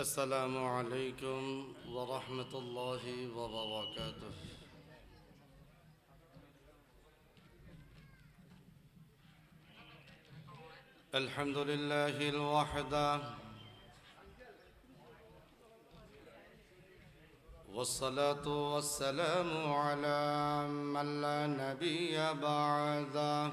السلام عليكم ورحمة الله وبركاته. الحمد لله الوحده، والصلاة والسلام على من لا نبي بعده.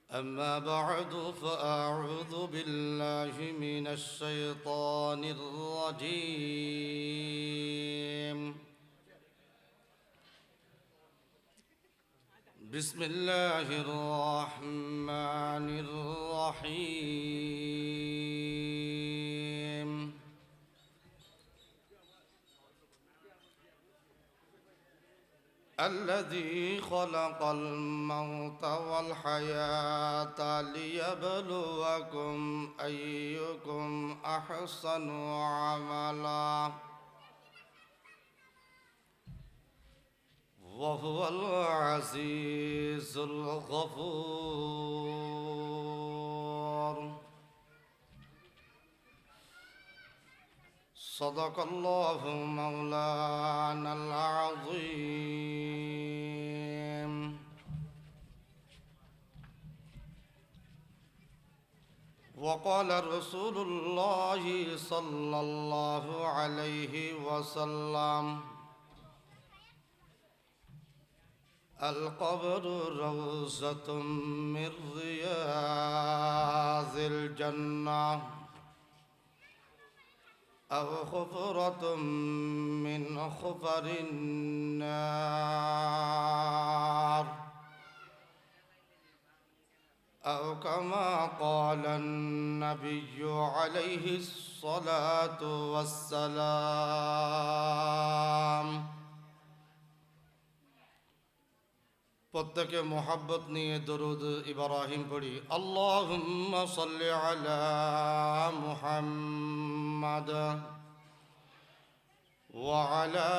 أما بعد فأعوذ بالله من الشيطان الرجيم. بسم الله الرحمن الرحيم. الذي خلق الموت والحياة ليبلوكم أيكم أحسن عملا وهو العزيز الغفور. صدق الله مولانا العظيم. وقال رسول الله صلى الله عليه وسلم: القبر روضة من رياض الجنة أو حفرة من حفر النار، أو كما قال النبي عليه الصلاة والسلام। প্রত্যেকে মোহাব্বত নিয়ে দরুদ ইব্রাহিম পড়ি। আল্লাহুম্মা সাল্লি আলা মুহাম্মাদ ওয়া আলা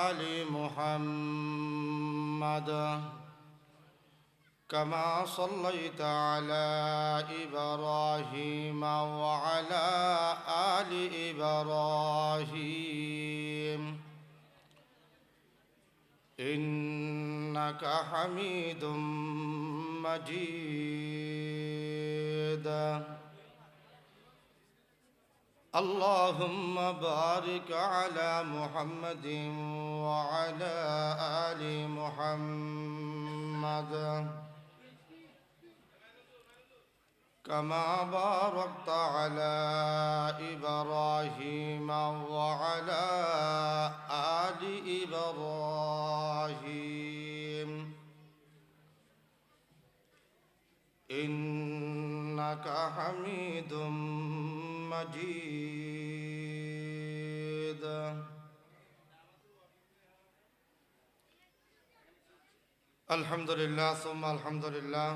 আলি মুহাম্মাদ কামা সাল্লাইতা আলা ইব্রাহিম ওয়া আলা আলি ইব্রাহিম إنك حميد مجيد. اللهم بارك على محمد وعلى آل محمد كما باركت على إبراهيم وعلى آل إبراهيم إنك حميد مجيد. الحمد لله ثم الحمد لله.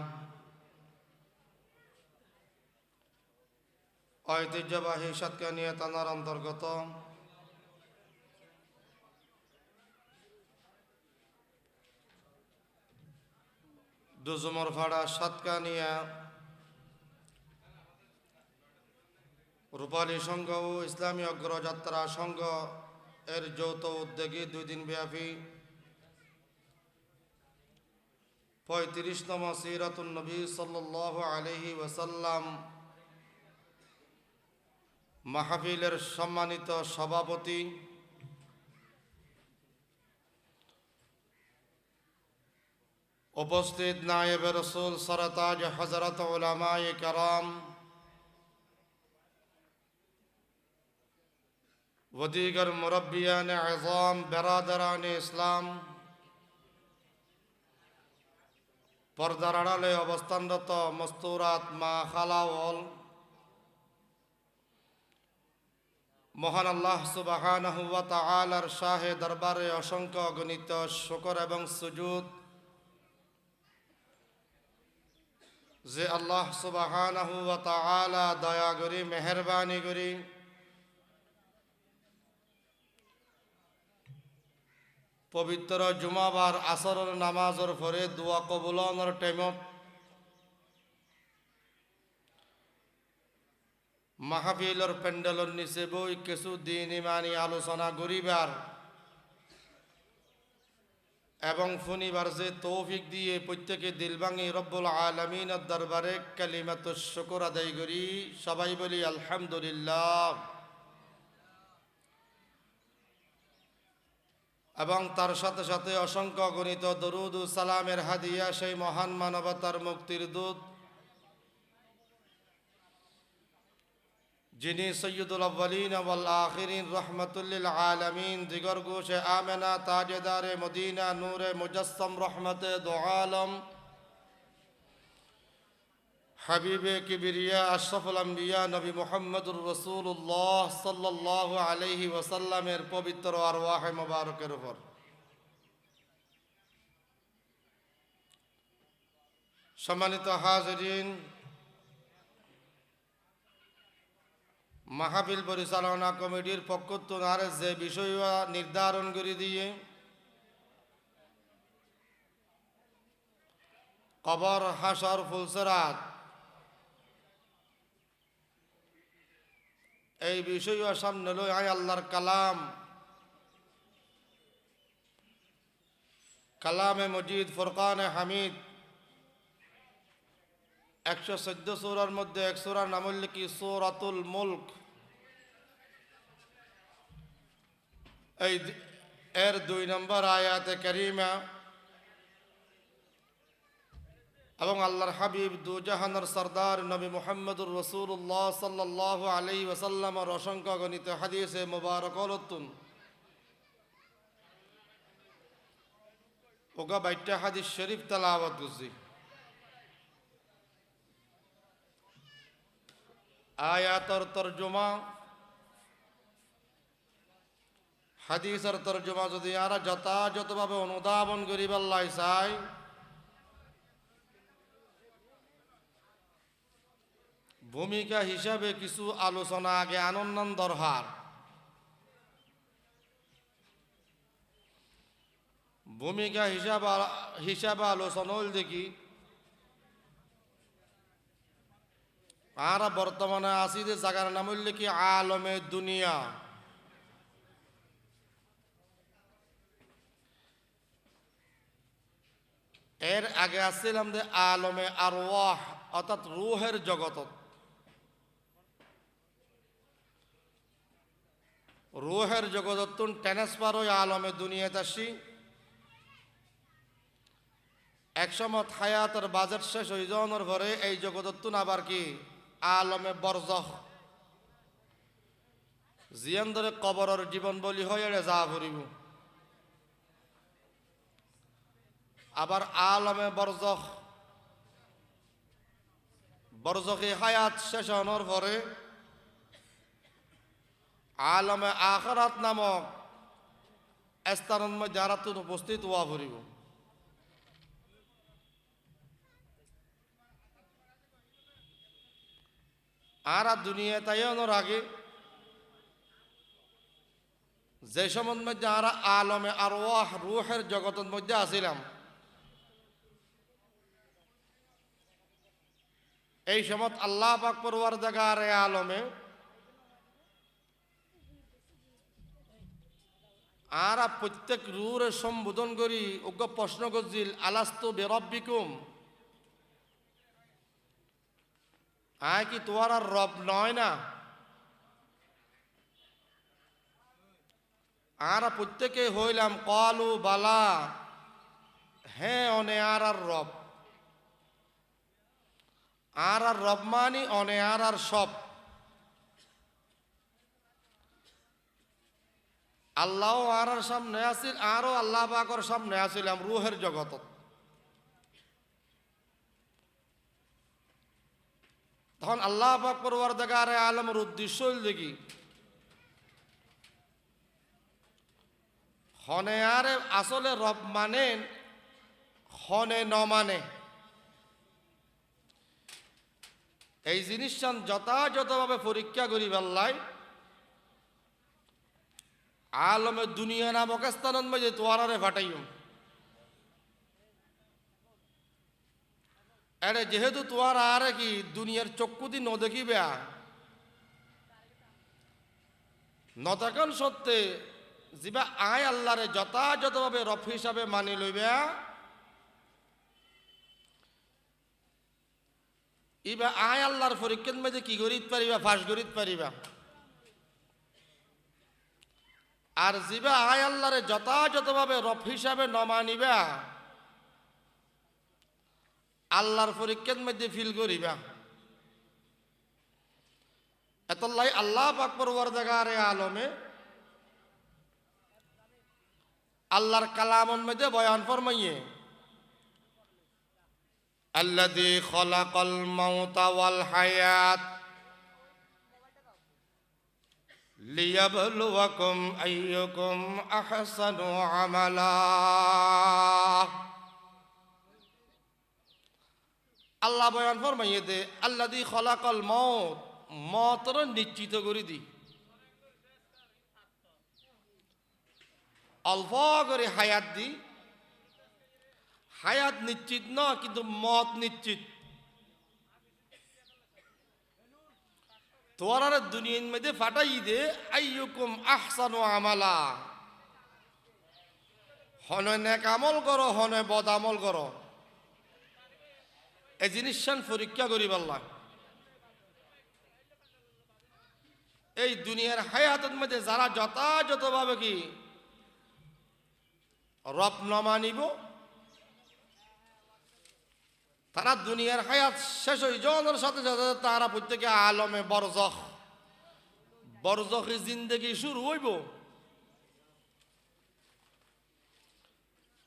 ঐতিহ্যবাহী সাতকানিয়া থানার অন্তর্গত দুজুমরপাড়া সাতকানিয়া রূপালী সংঘ ও ইসলামী অগ্রযাত্রা সংঘ এর যৌথ উদ্যোগে 2 দিনব্যাপী 35তম সিরাতুন নবী সাল্লাল্লাহু আলাইহি ওয়াসাল্লাম মাহফিলের সম্মানিত সভাপতি উপস্থিত নায়েবে রাসূল সরতাজ হযরত উলামায়ে কেরাম व दीगर मुरब्बियान आज़ाम बेरादरान इस्लाम पर्दार आड़ाले अवस्थानरत मस्तूरात मा खालावल महान आल्लाह सुबहानाहु व ताआलार शाहे दरबारे असंख्य अगणित शुकर एवं सुजूद जे आल्लाह सुबहानाहु व ताआला दया करी मेहरबानी करी पवित्र जुमाबार आसर नामाजर परे दुआ कबुलानर टाइमत মাহফিলর প্যান্ডেলর নিচে বই কিছু দিন ইমানি আলোচনা করিবার এবং শুনিবার যে তৌফিক দিয়ে প্রত্যেকে দিল ভাঙি রব্বুল আলামিনের দরবারে কালিমাতুশ শুকর আদায় করি। সবাই বলি আলহামদুলিল্লাহ। এবং তার সাথে সাথে অসংখ্য গণিত দরুদ ও সালামের হাদিয়া সেই মহান মানবতার মুক্তির দূত যিনি সৈয়দুল আউয়ালিন ওয়াল আখিরিন রহমাতুল লিল আলামিন দিগর গোশে আমেনা তাজেদারে মদিনা নূরে মুজাসসাম রহমতে দো আলম হাবিবে কিবরিয়া আশরাফুল আম্বিয়া নবী মুহাম্মদুর রাসূলুল্লাহ সাল্লাল্লাহু আলাইহি ওয়াসাল্লামের পবিত্র আরওয়াহে মুবারকের উপর সম্মানিত হাজিরিন, মাহফিল পরিচালনা কমিটির পক্ষ থেকে যে বিষয় নির্ধারণ করে দিয়ে কবর হাসর ফুলসরাত এই বিষয় সামনে লই আয় আল্লাহর কালামে মজিদ ফুরকানে হামিদ 114 সূরার মধ্যে এক সূরার নাম হল কি সূরাতুল মুলক। এই এর 2 নম্বর আয়াতে কারিমা এবং আল্লাহর হাবিব দু জাহানের সরদার নবী মুহাম্মদুর রাসূলুল্লাহ সাল্লাল্লাহু আলাইহি ওয়াসাল্লামের অসংখ্য গণিত হাদিসে মুবারকাতুন ওগা 22টা হাদিস শরীফ তেলাওয়াত করছি। আয়াতের তরজমা হাদিসের তরজমা যদি আর যথাযথভাবে অনুধাবন করিবার লাই চাই ভূমিকা হিসাবে কিছু আলোচনা আগে আনন্দ দরকার। ভূমিকা হিসাবে আলোচনা হল দেখি আর বর্তমানে আসি যে জায়গার নাম হইলে কি আলমে দুনিয়া। এর আগে আসছিলাম যে আলমে আরওয়াহ অর্থাৎ রূহের জগত। রূহের জগত ট্রান্সফার হয়ে আলমে দুনিয়াতে আসি। একসময় হায়াতের বাজেট শেষ হয়ে যাওয়ার পরে এই জগত আবার কি আলমে বরজখ জিয়ান ধরে কবরের জীবন বলি হয়ে যা ভরিব। আবার আলমে বরজখে হায়াত শেষ হওয়ার পরে আলমে আখিরাত নামক স্থানের মধ্যে আর উপস্থিত হওয়া ভরিব। আর দুনিয়া তাইনের আগে যে সময়ের মধ্যে আর আলমে আরওয়াহ রূহের জগতের মধ্যে আসিলাম এই সময় আল্লাহ পাক পরওয়ারদিগার আলমে আর প্রত্যেক রূহের সম্বোধন করি ওকে প্রশ্ন করছিল আলাস্তু বিরব্বিকুম, আয় কি তোমার আর রব নয় না? আর প্রত্যেকে হইলাম কলু বালা, হ্যাঁ অনে আর রব। আর রব মানি অনে আর সব। আল্লাহ আর সামনে আসিল আরো আল্লাহ পাকের সামনে আসিলাম রূহের জগত। তখন আল্লাহ পাক পরওয়ারদিগার আলমের উদ্দেশ্য হইল দেখি হনে আরে আসলে রব মানেন হনে ন মানে এই জিনিসটা যথাযথভাবে পরীক্ষা করি বেল্লাই আলমে দুনিয়া নামক স্থানের মধ্যে তোয়ারে ফাটাইম। আরে যেহেতু তোয়ার আর কি দুনিয়ার চক্ষু দি ন দেখিবে নতখন সত্যে যিবা আয় আল্লাহরে যথাযথভাবে রব হিসাবে মানি লইবা ইবা আয় আল্লাহর পরীক্ষার মধ্যে কি করিত পারিবা, ফাঁস করিত পারিবা। আর যিবা আয় আল্লাহরে যথাযথভাবে রব হিসাবে নমানিবা আল্লাহর পরীক্ষার মধ্যে ফিল করিবা। এতলাই আল্লাহ পাক পরওয়ারদিগারে আলমে আল্লাহর কালামের মধ্যে বয়ান ফরমাইয়ে আল্লাযী খালাকাল মাউতা ওয়াল হায়াত লিয়াবলুয়াকুম আইয়ুকুম আহসানু আমালা। আল্লাহ বয়ান ফরমাইয়ে দে আল্লাযী খালাকাল মাউত, মতর নিশ্চিত করে দি, অল্প করে হায়াত দি। হায়াত নিশ্চিত না কিন্তু মত নিশ্চিত। তোয়ার দুনিয়ার মধ্যে ফাটাই দে আইয়ুকুম আহসানু আমালা, হনে নেক আমল করো হনে বদ আমল করো। এই জিনিসটান পরীক্ষা করি বললাম। এই দুনিয়ার হায়াতের মধ্যে যারা যথাযথভাবে কি রব নমানিব তারা দুনিয়ার হায়াত শেষ হয়ে যাওয়ার সাথে সাথে তারা প্রত্যেকে আলমে বরজখি জিন্দেগি শুরু হইব।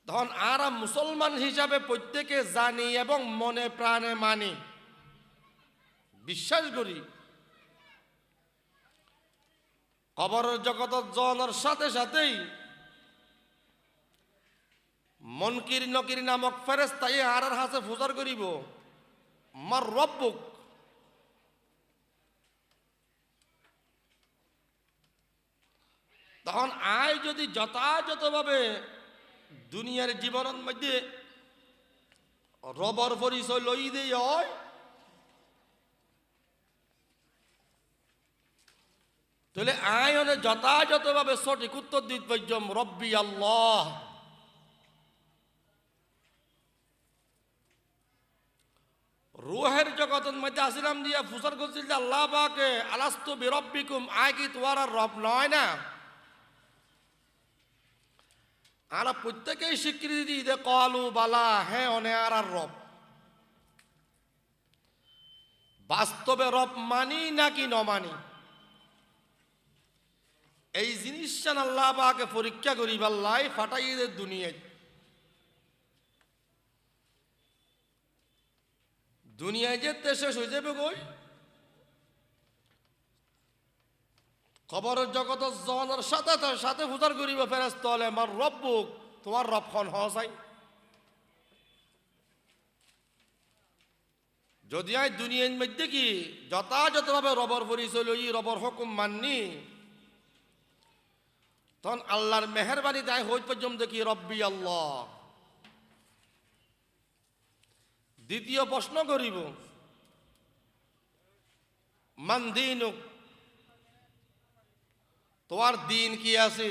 তখন আর মুসলমান হিসাবে প্রত্যেকে জানি এবং মনে প্রাণে মানি, বিশ্বাস করি কবরের জগতের জনের সাথে সাথেই মনকির নকির নামক ফেরেশতা আর হাসে ফুজার করিব মার রব্বুক। তখন আয় যদি যথাযথভাবে দুনিয়ার জীবনের মধ্যে রবর পরিচয় লই দিয়ে হয় তাহলে আয়নে যথাযথভাবে সঠিক উত্তর দিতে পারছম রব্বি আল্লাহ। রুহের জগতের মধ্যে আসিলাম দিয়া ফুসার করছিল যে আল্লাহ পাকে আলাস্তু বিরব্বিকুম, আয় কি তোমার আর রব নয় না? আর প্রত্যেকেই স্বীকৃতি দিই দে কলু বালা, হ্যাঁ অনে আর রব। বাস্তবে রব মানি নাকি ন মানি এই জিনিসটা আল্লাহ পাকে পরীক্ষা করি বাল্লাই ফাটাই দে দুনিয়ায়। দুনিয়ায় যেতে শেষ হয়ে যাবে গই, খবরের জগতের জনের সাথে সাথে ফুজার করিব ফেরেশতা হলে আমার রব্বুক, তোমার রব খন হসাই। যদি আই দুনিয়ার মধ্যে কি যথাযথভাবে রবর পরিচয় লই রবর হুকুম মাননি তখন আল্লাহর মেহেরবানি তাই হই পর্যন্ত কি রব্বি আল্লাহ। দ্বিতীয় প্রশ্ন করিব মান দীনুক, তোমার দিন কি আছে?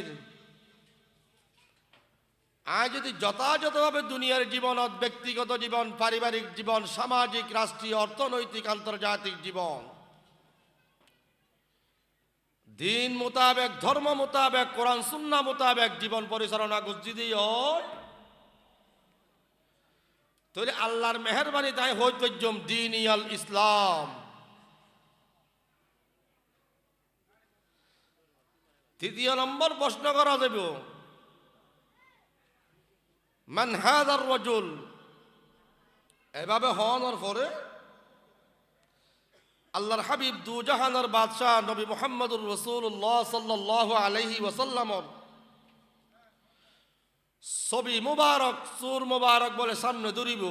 আজ যদি যথাযথভাবে দুনিয়ার জীবনত ব্যক্তিগত জীবন, পারিবারিক জীবন, সামাজিক, রাষ্ট্রীয়, অর্থনৈতিক, আন্তর্জাতিক জীবন দিন মোতাবেক, ধর্ম মোতাবেক, কোরআন সুন্নাহ মোতাবেক জীবন পরিচালনা যদি হয় তাহলে আল্লাহর মেহেরবানি তাই হই পর্যম দিন ইয়াল ইসলাম। তৃতীয় নম্বর প্রশ্ন করা যাবে মান হাযার রাজুল। এভাবে হওয়ার পরে আল্লাহর হাবিব দু জাহানের বাদশাহ নবী মুহাম্মদুর রাসূলুল্লাহ সাল্লাল্লাহু আলাইহি ওয়াসাল্লামর ছবি মুবারক, সুর মুবারক বলে সামনে ধরিব।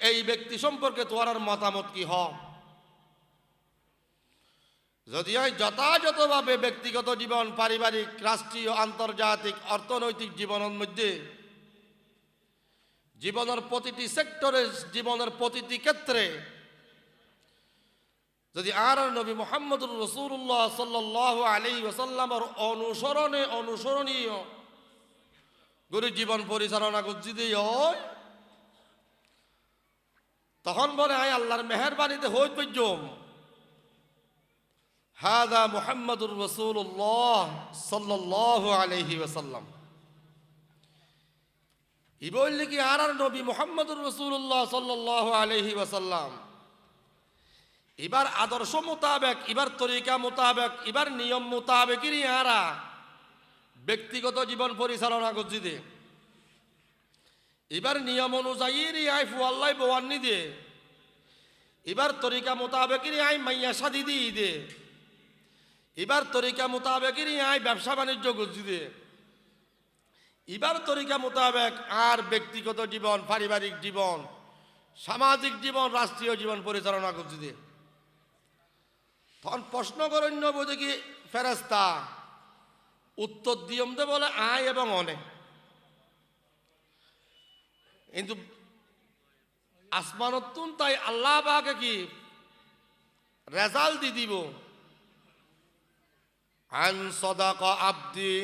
এই ব্যক্তি সম্পর্কে তোমার মতামত কি হয়? যদি হয় যথাযথভাবে ব্যক্তিগত জীবন, পারিবারিক, রাষ্ট্রীয়, আন্তর্জাতিক, অর্থনৈতিক জীবনের মধ্যে জীবনের প্রতিটি সেক্টরে, জীবনের প্রতিটি ক্ষেত্রে যদি আর নবী মুহাম্মদুর রাসূলুল্লাহ সাল্লাল্লাহু আলাইহি ওয়াসাল্লামের অনুসরণীয় গরু জীবন পরিচালনা করছি হয়, তখন বলে আয় আল্লাহর মেহেরবানিতে হইত পর্যম হাদা মুহাম্মদুর রাসূলুল্লাহ সাল্লাল্লাহু আলাইহি ওয়াসাল্লাম। ই বললে কি আর নবী মুহাম্মদুর রাসূলুল্লাহ সাল্লাল্লাহু আলাইহি ওয়াসাল্লাম এবার আদর্শ মোতাবেক, এবার তরিকা মোতাবেক, এবার নিয়ম মোতাবেকই আরা ব্যক্তিগত জীবন পরিচালনা করছি দে। এবার নিয়ম অনুযায়ী আই ফুয়াল্লাই বোয়ান্নি দে, এবার তরিকা মোতাবেকই আই মাইয়া শাদি দিয়ে দে, এবার তরিকা মোতাবেকই আই ব্যবসা বাণিজ্য করছি দে, এবার তরিকা মোতাবেক আর ব্যক্তিগত জীবন, পারিবারিক জীবন, সামাজিক জীবন, রাষ্ট্রীয় জীবন পরিচালনা করছি দে। তখন প্রশ্ন করেন বোঝে কি ফেরেস্তা উত্তর দিয়ম দে বলে আয় এবং অনেক, কিন্তু আসমানতুন তাই আল্লাহ পাকে কি রেজাল্ট দি দিব আন সাদাকা আব্দি,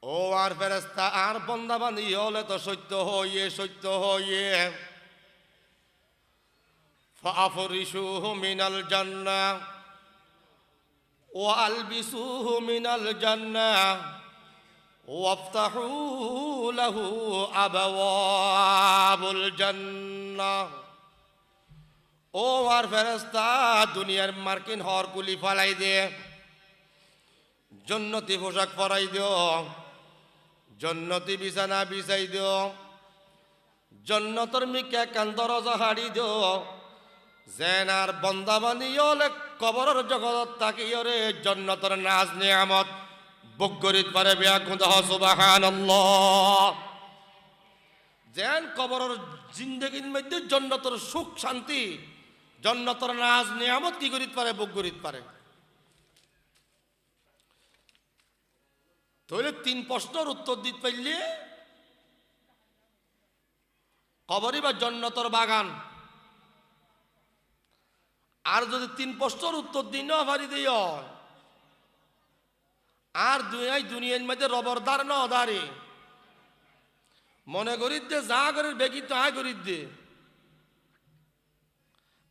ও আর ফেরেস্তা আর বন্দা বানি হলে তো সত্য হইয়ে ফাফরিশুহু মিনাল জান্নাহ ওয়া আলবিসুহু মিনাল জান্নাহ ওয়াফতাহু লাহু আবওয়াবুল জান্নাহ। ও আর ফেরেশতা দুনিয়ার মার্কিন হর কুলি ফালাই দে, জন্নতি পোশাক পরাই দিও, জন্নতি বিছানা বিছাই দিও, জন্নতর মিকা কান্দরজা হাড়ি দিও, যেন আর বন্দা বানিয়লে কবরের জগৎ তাকিয়রে জন্নতর নাজ নিয়ামত বুক করিত পারে বেয়াকুদ সুবহানাল্লাহ। যেন কবরের জিন্দেগির মধ্যে জন্নতর সুখ শান্তি, জন্নতর নাজ নিয়ামত কি করিত পারে, বুক করিত পারে। তাহলে তিন প্রশ্নের উত্তর দিতে পারলে কবরই বা জন্নতর বাগান। আর যদি তিন প্রশ্নের উত্তর দিন পারি দিও আর দুনিয়ার মধ্যে রবরদার ন দাঁড়ে মনে করি দে যা করির বেগি তো আয় করি দে,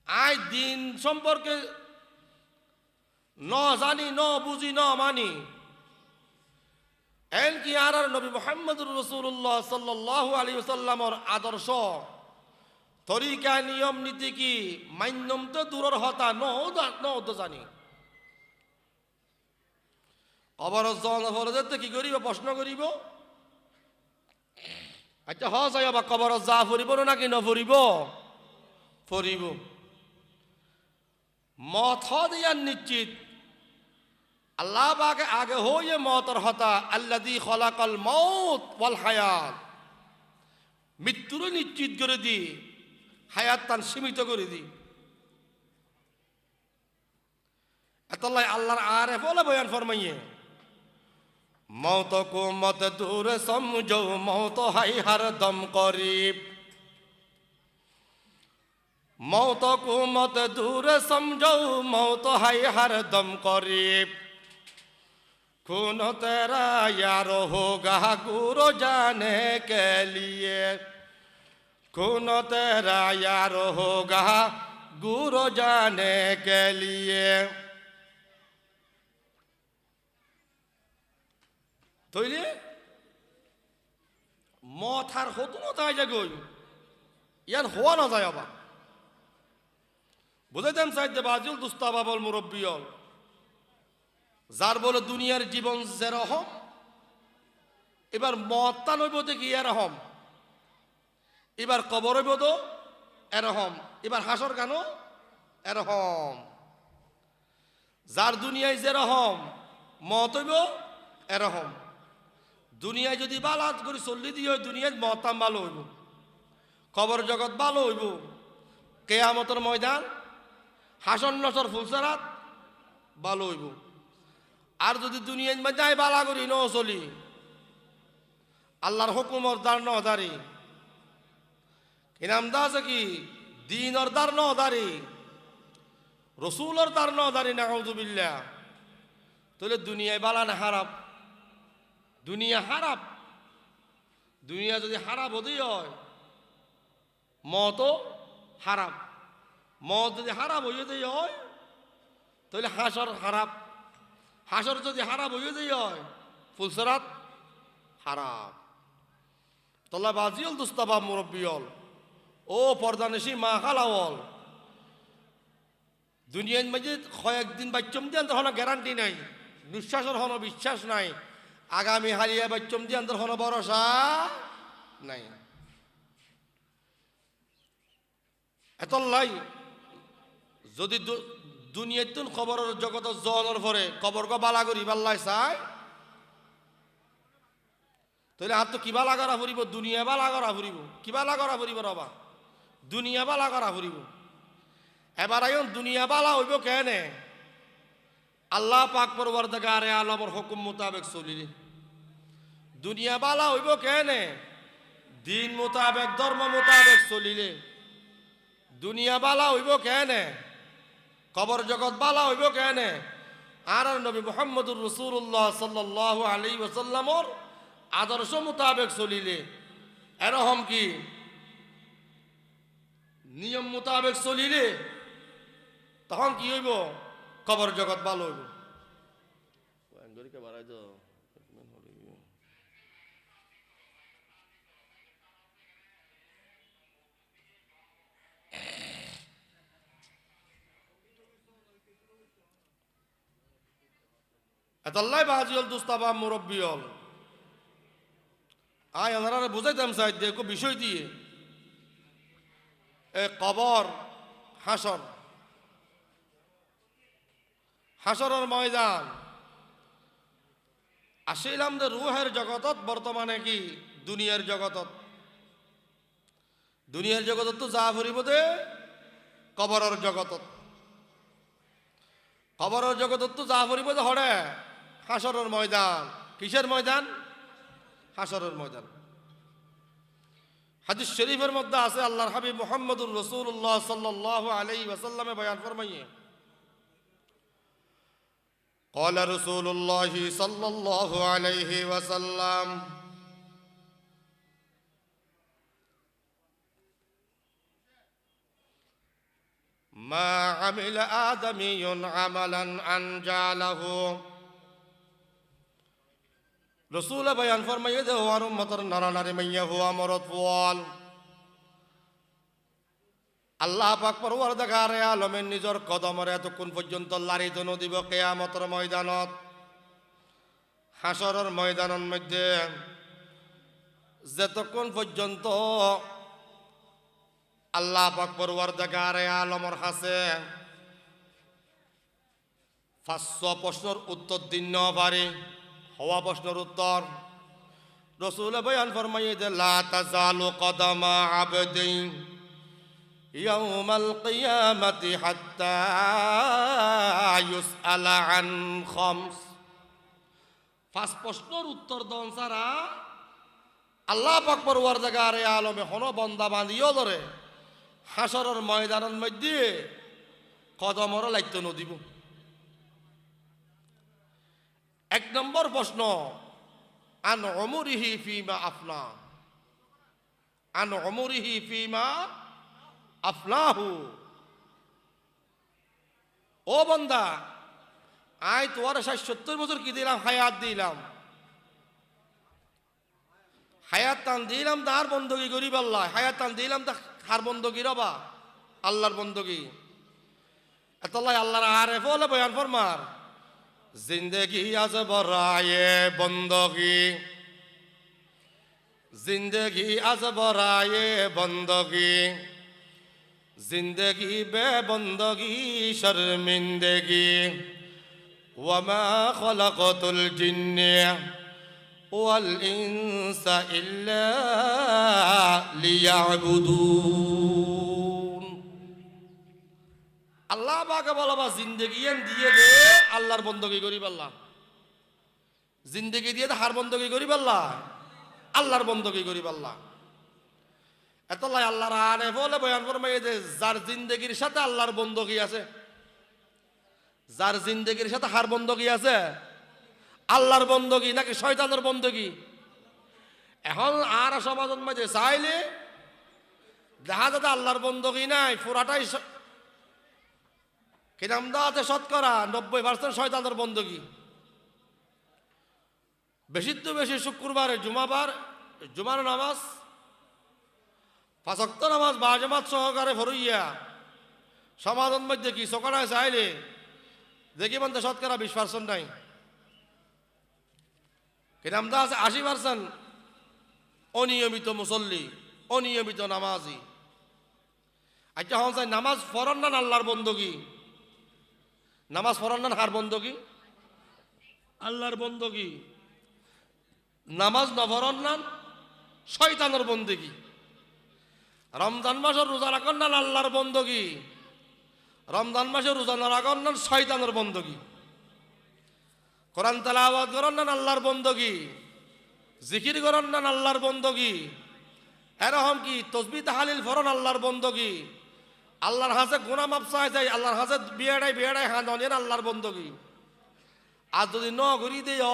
আয় দিন সম্পর্কে ন জানি, ন বুঝি, ন মানি। এন কি আর নবী মুহাম্মদুর রাসূলুল্লাহ সাল্লাল্লাহু আলাইহি ওয়াসাল্লামের আদর্শ তরিকা নিয়ম নীতি কি মান্যম তো দূরের হতা ন জানি। কবর যেতে কি করিব প্রশ্ন করিব, আচ্ছা হ যাই বা কবর যা ফুরিব নাকি নফুরিব, ফুরিব। মত দিয়ার নিশ্চিত আল্লাহ পাকে আগে হইয়ে মতর হতা আল্লাযী খলাকাল মাউত ওয়াল হায়াত, মৃত্যুর নিশ্চিত করে দি, হায়াত তান সীমিত করে দি। এতলাই আল্লাহর আরে বলে বয়ান ফরমাইয়ে মৌত কো মত দূর সমঝো মৌত হাই হর দম করিব, मौत को मत दूर समझो मौत है हर दम करीब, खून तेरा यार होगा गुरु जाने के लिए, खून तेरा यार होगा गुरु जाने के लिए। तो ये मौत हर होतो ना ताई जगोई यार हुआ ना जाए अब বুঝাইতাম চাইতে বাজুল দুস্তাবাবল মুরব্বিয়ল যার বলে দুনিয়ার জীবন যেরকম এবার মতটা নইব দেখি এরকম, এবার কবর হইব তো এরকম, এবার হাসর কেন এরকম। যার দুনিয়ায় যেরকম মত হইব এরকম, দুনিয়ায় যদি বালাত করে চল্লি দিয়ে দুনিয়ায় মতাম ভালো হইব, কবর জগৎ ভালো হইব, কেয়ামতের ময়দান হাসন নসর ফুলসারাত ভালো হইব। আর যদি দুনিয়ার মধ্যে বালা করি ন চলি আল্লাহর হুকুমর দার ন দাঁড়ি কিনাম দা আছে কি দিনর দার ন দাঁড়ি রসুলর তার নদারি নাউযুবিল্লাহ। তাহলে দুনিয়ায় বালা না হারাপ? দুনিয়া হারাপ। দুনিয়া যদি হারাপ হতেই হয়, মতও হারাপ। মত যদি হারাপ হইতেই হয়, তাহলে হাসর হারাপ। হাসর যদি হারাপ হইতেই হয়, ফুলসরাত হারাপ। তল্লা বাজিয়ল দুস্তাবাব মুরব্বিয়ল ও পর্দানেশি মা খালাওয়াল। দুনিয়ার মাঝে কয়েকদিন বাচ্চম দিয়ে আনতে হনো গ্যারান্টি নাই, নিঃশ্বাসের হনো বিশ্বাস নাই, আগামী হারিয়া বাচ্চম দিয়ে আনতে হনো ভরসা নাই। এতলাই যদি দুনিয়াতুন খবরের জগত জলের পরে কবর গো বালা করি বাল্লাই চাই, তাহলে আর তো কিবা লাগা ফুরিব, দুনিয়া বা লাগা ফুরিব, কিবা লাগা ফুরিব রবা, দুনিয়া বা লাগা ফুরিব। এবার আইন দুনিয়া বালা হইব কেনে? আল্লাহ পাক পরওয়ারদিগারে আলমের হুকুম মোতাবেক চলিলে। দুনিয়া বালা হইব কেনে? দিন মোতাবেক ধর্ম মোতাবেক চলিলে। দুনিয়া বালা হইব কেনে? কবর জগৎ বালা হইব কেনে? আর নবী মুহাম্মদুর রাসূলুল্লাহ সাল্লাল্লাহু আলাইহি ওয়াসাল্লামর আদর্শ মোতাবেক চলিলে। এরকম কি নিয়ম মোতাবেক চলিলে তখন কি হইব? কবর জগৎ ভালো হইব। এতাল্লাই বাজিয়ল দুস্তাবা মুরব্বিয়ল। আয় ওনারা বুঝাইতাম চাই দেখো বিষয় দিয়ে এ কবর হাসর, হাসরের ময়দান আসিলাম যে রুহের জগতত বর্তমানে কি দুনিয়ার জগতত। দুনিয়ার জগতত তো যা ফুরিব দে কবরের জগতত। কবরের জগতত তো যা ফুরিব দে হরে হাসরের ময়দান। কিসের ময়দান? হাসরের ময়দান। হাদিস শরীফের মধ্যে আছে আল্লাহর হাবিব মুহাম্মদুর রাসূলুল্লাহ সাল্লাল্লাহু আলাইহি ওয়াসাল্লামে বয়ান ফরমাইয়ে قال رسول الله صلى الله عليه وسلم ما عمل آدمي عملا أنجى له। রসুল বয়ান ফরমাইয়ে দে ওয়ার উম্মতের নরনারী মাইয়া হুয়া মরদ ফুয়াল। আল্লাহ পাক পরওয়ারদিগারে আলমের নিজের কদমরে এতক্ষণ পর্যন্ত লারিত নদিব কিয়ামতের ময়দানত। হাসরের ময়দানের মধ্যে যতক্ষণ পর্যন্ত আল্লাহ পাক পরওয়ারদিগারে আলমের হাসে 500 প্রশ্নের উত্তর দিন না পারে। হওয়া প্রশ্নের উত্তর রসুল বয়ান ফরমাইয়ে দে লা তাজালু কদমা আবদিন ইয়াউমাল কিয়ামাতি হাত্তা ইউসআলা আন খামস। 5 প্রশ্নের উত্তর দন ছাড়া আল্লাহ পাক পরওয়ারদিগারে আলমে হন বন্দা বান্দিও ধরে হাসরের ময়দানের মধ্যে কদমর লাইত নদিব। 1 নম্বর প্রশ্ন আন উমরিহি ফিমা আফনা। আন উমরিহি ফিমা আফনাহু। ও বান্দা, আয় তোর 70 বছর কি দিলাম? হায়াত দিলাম। হায়াত টান দিলাম তার বন্দগি করিব আল্লাহ। হায়াত টান দিলাম তা হার বন্দগি রবা আল্লাহর বন্দগি। এতলাই আল্লাহর আরে ফলে বয়ান ফরমার জিন্দগি আজ বরায়ে বন্দগি, জিন্দগি আজ বরায়ে বন্দগি, জিন্দগি বে বন্দগি শর্মিন্দগি, ওয়ামা খলাকতুল জিন্নি ওয়াল ইনসা ইল্লা লিয়াবুদুন। আল্লাহ পাকে বলবা জিন্দগি দিয়ে দে আল্লাহর বন্দগি করি পাল্লা। জিন্দগি দিয়ে হার বন্দগি করি পাল্লা, আল্লাহর বন্দগি করি পাল্লা। এতলাই আল্লাহর আনে বলে বয়ান ফরমাইয়ে দে যার জিন্দগির সাথে আল্লাহর বন্দগি আছে যার জিন্দেগির সাথে হার বন্দগি আছে, আল্লাহর বন্দগি নাকি শয়তানের বন্দগি? এখন আর সমাজের মাঝে চাইলে দেখা যাতে আল্লাহর বন্দগি নাই, পুরাটাই কিরাম দাওয়াতে শতকরা 90% শয়তানের বন্দগি। বেশি তো বেশি শুক্রবারে জুমার নামাজ 5 ওয়াক্ত নামাজ বাজামাত সহকারে ফরইয়া সমাজের মধ্যে কি সকালে চাইলে দেখি বলতে শতকরা 20% নাই, কিরাম দা আছে 80% অনিয়মিত মুসল্লি, অনিয়মিত নামাজি। আচ্ছা হন চাই নামাজ ফরন না আল্লাহর বন্দগি? নামাজ ফরন না হার বন্দগি? আল্লাহর বন্দগি। নামাজ নফরন না শয়তানের বন্দগি। রমজান মাসের রোজা রাখেন না আল্লাহর বন্দগি? রমজান মাসে রোজা না রাখেন না শয়তানের বন্দগি। কোরআন তেলাওয়াত করেন না আল্লাহর বন্দগি? জিকির করেন না আল্লাহর বন্দগি? এরকম কি তসবিহ তাহলিল ফরন আল্লাহর বন্দগি? আল্লাহর হাতে গুনাহ মাফ চাই যায়, আল্লাহর হাতে বিয়াড়াই হাঁদনের আল্লাহর বন্দগি। আর যদি ন করি দেয়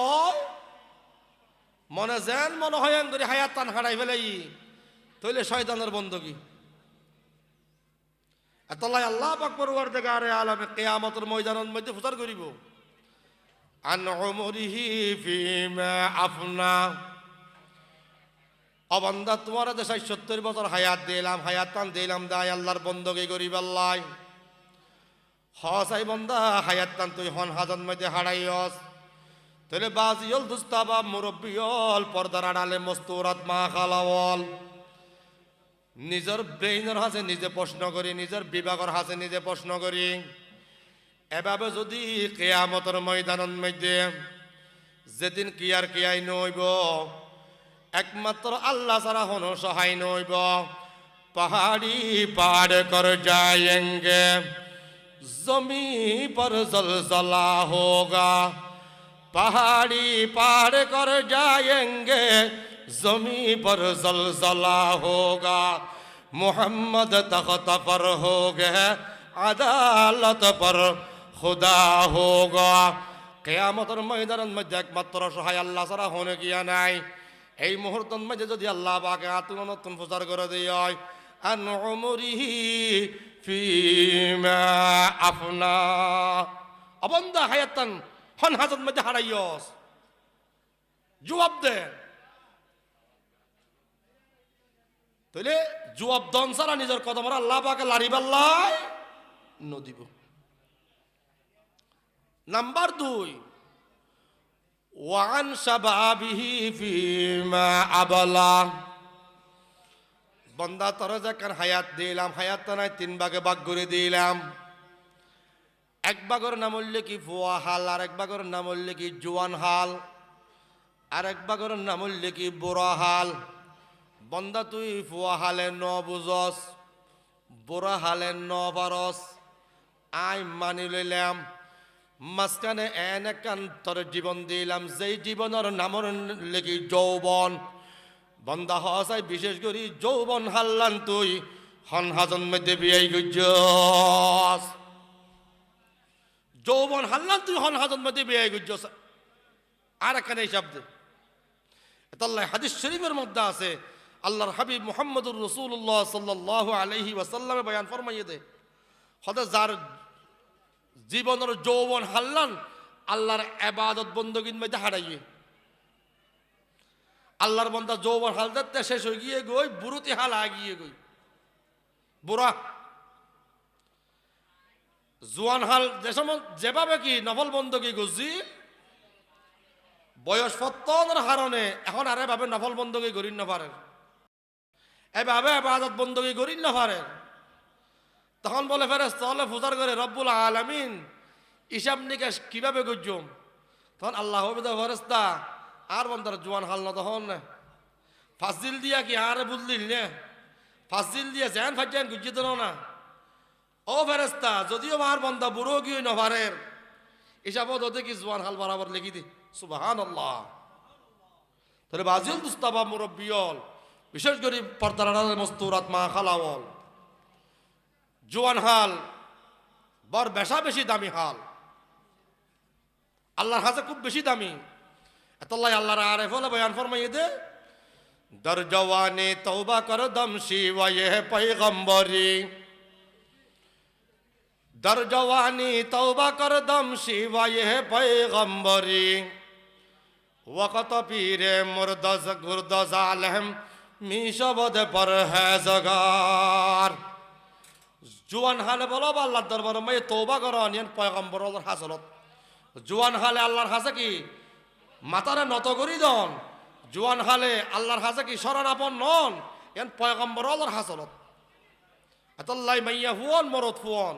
মনে যেন মনে হয় করে হায়াত টান হারাই ফেলাই, তাইলে শয়তানের বন্দগি। এতলাই আল্লাহ পাক পরওয়ারদিগারে আলামে কিয়ামতের ময়দানের মধ্যে প্রচার করিব আন উমরিহি ফিমা আফনা। ও বান্দা তোমার 70 বছর হায়াত দিলাম, হায়াত টান দিলাম, দায় আল্লাহর বন্দগি করিব আল্লাহ। হসাই বান্দা হায়াত টান তুই হন হাজার মধ্যে হারাইস, তাহলে বাজিয়ল দুস্তাবা মুরব্বিয়ল পর্দার আড়ালে মস্তুরাত মা খালাওয়াল। নিজের ব্রেইনের হাতে নিজে প্রশ্ন করি, নিজের বিভাগের হাতে নিজে প্রশ্ন করি। এভাবে যদি কিয়ামতের ময়দানের মধ্যে যেদিন কিয়াই নইব, একমাত্র আল্লাহ ছাড়া কোনো সহায় নইব। পাহাড়ি পার কর যায়েঙ্গে জমি পর জলজলা হোগা। पहाड़ी पार कर जाएंगे जमी पर जलजला होगा। मोहम्मद तख्त पर हो गए अदालत पर खुदा होगा। কিয়ামতের ময়দানের মধ্যে একমাত্র সহায় আল্লাহ ছাড়া হনে গিয়া নাই। এই মুহূর্তের মধ্যে যদি আল্লাহ পাকে আতুন নতুন প্রচার করে দেয় আন উমরিহি ফিমা আফনা, অবন্দা হায়াতান হন হাজত মধ্যে হারাইয়স, জবাব দে। তাইলে জবাব দন ছাড়া নিজের কদম আল্লাহ পাকে লারিবাল্লাই নদিব। নাম্বার 2 ওয়ান শাবাবিহি ফিমা আবলা। বন্দা তোরা যখন হায়াত দিলাম, হায়াত নাই 3 ভাগে ভাগ করে দিলাম। এক ভাগের নাম হইলে কি ফুয়া হাল, আর এক ভাগের নাম হইলে কি জোয়ান হাল, আর এক ভাগের নাম হইলে কি বুড়া হাল। বন্দা তুই ফুয়া হালে ন বুঝস, বুড়া হালে ন পারস, আই মানি লইলাম। মাঝখানে একান তোর জীবন দিলাম, যেই জীবনের নামর লেগি যৌবন। বন্দা হসাই বিশেষ করি যৌবন হাল্লান তুই হন হাজন মধ্যে বিয়াই গুজস। যৌবন হাল্লান তুই হন হাজন মধ্যে বিয়াই গুজস। আর এখানে এই শব্দ আল্লাহ হাদিস শরীফের মধ্যে আছে, আল্লাহর হাবিব মুহাম্মদুর রাসূলুল্লাহ সাল্লাল্লাহু আলাইহি ওয়াসাল্লামে বয়ান ফরমাইয়ে দে, হতে যার জীবনের যৌবন হাল্লান আল্লাহর ইবাদত বندگির মধ্যে হারাইয়ে। আল্লাহর বান্দা যৌবন হাল দেখতে শেষ হয়ে গিয়ে গই বুড়োতি হাল আগিয়ে গই বুড়া। জোয়ান হাল যে সময় যেভাবে কি নফল বন্দগি গুজি বয়স পত্তনের হারণে এখন আর এভাবে নফল বন্দগি করিন না পারেন, এভাবে ইবাদত বন্দগি করিন না পারেন। তখন বলে ফেরেশতা তাহলে ফুজার করে রব্বুল আলামিন হিসাব নিকাশ কিভাবে গুজম? তখন আল্লাহ হবে ফেরেশতা আর বন্দার জোয়ান হাল না, তখন ফাজিল দিয়া কি আরে বুঝলিল নে, ফাজিল দিয়া জ্যান ফাজান গুজিয়ে দিল না। ও ফেরেশতা যদিও আমার বন্দা বুড়ো গিয়ে নভারের হিসাবত হতে কি জোয়ান হাল বরাবর লিখি দি। সুবহানাল্লাহ। তাহলে বাজিল দুস্তাবা মুরব্বিয়ল বিশেষ করে পর্দার মস্তুরাত মা খালাওয়াল জোয়ান হাল বর বেশা বেশি দামি হাল। আল্লাহর হাজে খুব বেশি দামি। এতল্লাই আল্লাহর আরেফ হলে বয়ান ফরমাইয়ে দে, দর জওয়ানে তওবা কর দম শিওয়ে পয়গম্বরি, দর জওয়ানি তওবা কর দম শিওয়ে পয়গম্বরি, ওয়াকত পীরে মুরদজ গুরদজ আলহম মিশবদ পরহেজগার। জুয়ান হালে বলো আল্লাহর দরবার মে তওবা করো নিয়ন পয়গম্বর আল্লাহর হাজরত। জুয়ান হালে আল্লাহর হাজে কি মাতারে নত করি দন, জুয়ান হালে আল্লাহর হাজে কি শরণাপন নন, এন পয়গম্বর আল্লাহর হাজরত। এতল্লাই মাইয়া ফুয়ন মরদ ফুয়ন।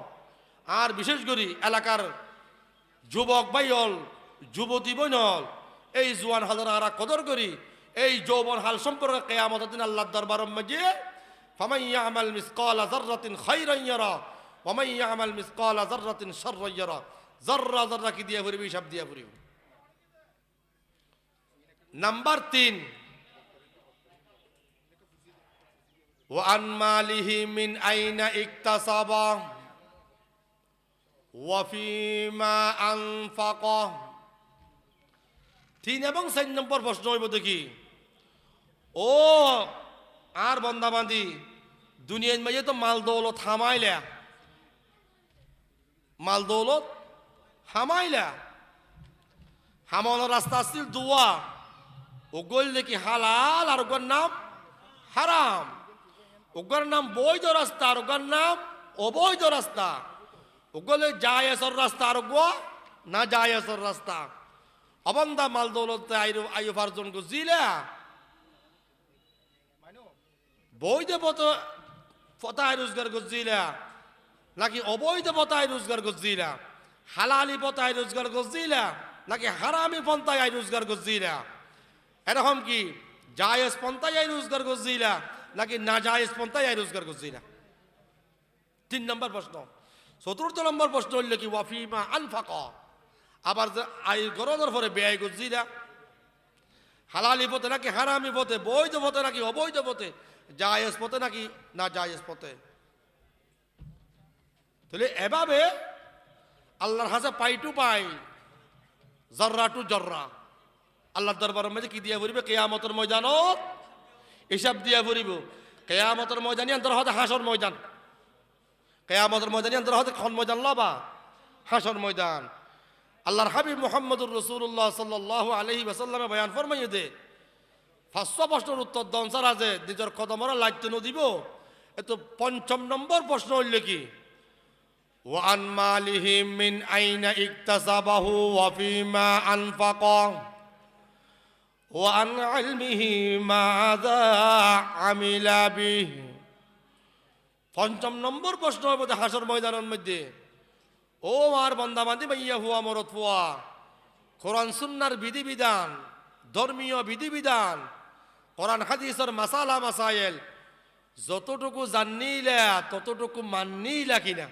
আর বিশেষ করে এলাকার যুবক বাইল যুবতী বইনল এই জুয়ান হালের আরা কদর করি। এই যৌবন হাল সম্পর্কে কিয়ামতের দিন আল্লাহর দরবারের মধ্যে ফামান ইয়ামাল মিসকালা যাররাতিন খায়রান ইয়ারা ওয়া মান ইয়ামাল মিসকালা যাররাতিন শাররান ইয়ারা। যাররা যাররা কি দিয়া পড়িবি, হিসাব দিয়া পড়িবি। নাম্বার 3, ওয়া আন মালিহি মিন আইনা ইকতাসাবা ওয়া ফিমা আনফাকা। 3 এবং 4 নম্বর প্রশ্ন হইব দেখি, ও আর বন্দাবান্দি দুনিয়ার মাঝে তো মাল দৌলত হামাইলা, মাল দৌলত হামাইলা, হামানোর রাস্তা আসছিল দোয়া, ওগল দেখি হালাল আর ওগর নাম হারাম, ওগর নাম বৈধ রাস্তা আর ওগর নাম অবৈধ রাস্তা, ওগলে জায়েজর রাস্তা আর ওগো না জায়েজর রাস্তা। অবন্দা মাল দৌলত আয়ু ফারজন গুজিলা বৈধ পথায় রোজগার করছিলা নাকি অবৈধ পথায় রোজগার করছিলা, হালালি পথায় রোজগার করছিলা নাকি হারামি পন্থায় রোজগার করছিলা, এরকম কি জায়েজ পন্থায় রোজগার করছিলা নাকি না জায়েজ পন্থায় রোজগার করছিলা। 3 নম্বর প্রশ্ন। 4th নম্বর প্রশ্ন হইল কি ওয়াফিমা আনফাকা, আবার যে আয় গরনের পরে ব্যয় করছিলা, হালালি পথে নাকি হারামি পথে, বৈধ পথে নাকি অবৈধ পথে, জায়েজ পথে নাকি না জায়েজ পথে। তাহলে এভাবে আল্লাহর হাতে পাই টু পাই, জর্রা টু জর্রা আল্লাহর দরবারের মধ্যে কি দিয়া পড়িবে, কিয়ামতের ময়দানত হিসাব দিয়া পড়িব। কিয়ামতের ময়দানে অন্তর হতে হাসর ময়দান, কিয়ামতের ময়দানে অন্তর হতে খন ময়দান লবা হাসর ময়দান। আল্লাহর হাবিব মুহাম্মদুর রাসূলুল্লাহ সাল্লাল্লাহু আলাইহি ওয়াসাল্লামে বয়ান ফরমাইয়ে দে, 500 প্রশ্নের উত্তর দন ছাড়া যে নিজের কদমরা লাগতে নদিব। এত 5ম নম্বর প্রশ্ন হইল কি ওয়া আন মালিহি মিন আইনা ইকতাসাবাহু ওয়া ফিমা আনফাকা ওয়া আন ইলমিহি মাযা আমিলা বিহি। 5ম নম্বর প্রশ্ন হবে হাসর ময়দানের মধ্যে, ও আর বান্দাবান্দি মাইয়া হুয়া মরদ হুয়া, কোরআন সুন্নাহর বিধিবিধান, ধর্মীয় বিধিবিধান, কোরআন হাদিসের মাসালা মাসাইল যতটুকু জানিলা ততটুকু মানিলা কিনা,